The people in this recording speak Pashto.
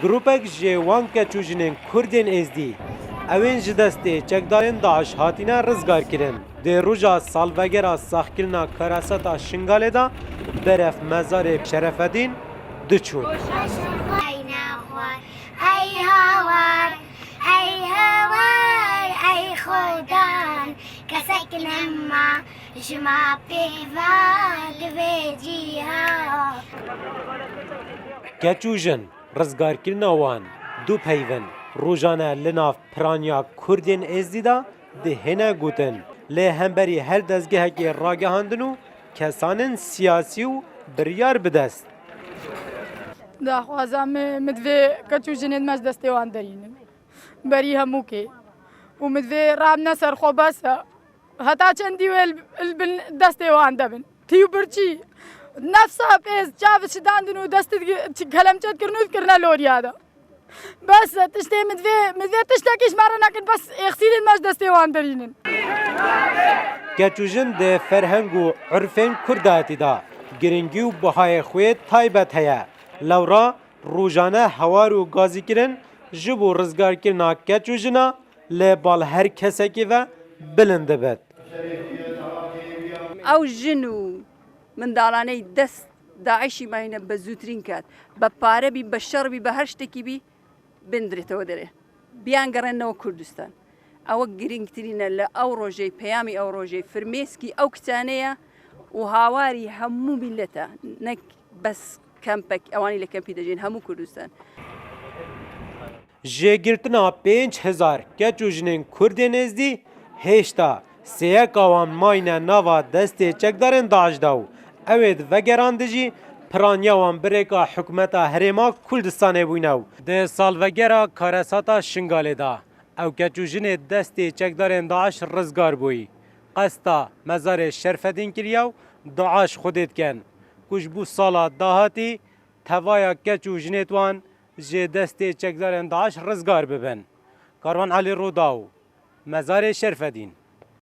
گروپک جوان کچوجنین کردین ازدی اوین جدسته چکدارین داعش هاتینا رزگار کرن ده روژا سالوگرا ساخکلنا کراستا شنگاله دا برف مزار شرفدین دچون ای هوار ای هوار ای خودان کسک نما جما پیوال ویجی ها کچوجن رزگار کرنا وان دو پیون روزانه لناف پرانیا کردین ازدیدا ده هنه گوتن لی همبری هر دزگه که راگهاندنو کسانن سیاسی و بریار بدست داخوازم مدوی کچوجنید مش دسته وان درینن بری همو که و مدوی راب نصر خو بس هتا چندی و دسته وان دبن تیو برچی نفسها پیز چاوش داندنو دست کلم چت کرنود کرنا لوریادا بس تشتي مدوي تشتكيش مرة ناكن بس اغسيلن ماش دستي وان درينن کچوجن ده فرهنگ و عرفین کرداتی دا گرنگی و بهای خوید تایبت هیا لورا روزانه هوار و گازی کرن جبو رزگار کرنا کچوجنا لبال هر کسکی و بلنده بد او جنو من دارانه دست داعشی ماینه بزوترین کات بپاره بی بشر بی بهر شتکی بی بندرته ودره بیان گرن نو کردستان او گرینگترینه ل او روجی پیامی او روجی فرمیسکی او کتانه و هاواری همو ملته نک بس کمپک اوانی لکمپی دجین همو کردستان جگرتنا 5000 کچوجنین کردین ازدی هشتا سیک آوان ماینه نوا دسته چکدارن داعش داو اوید وگراندجی پرانیاوان بریکا حکومتا هریما کلدستانه بویناو ده سالوگرا کارساتا شنگاله دا او کچوجن دسته چکدارن داعش رزگار بوی قستا مزار شرفدین کریاو داعش خودت کن کش بو سالا داهاتی توایا کچوجنتوان جه دسته چکدارن داعش رزگار ببن کاروان علی رو داو مزار شرفدین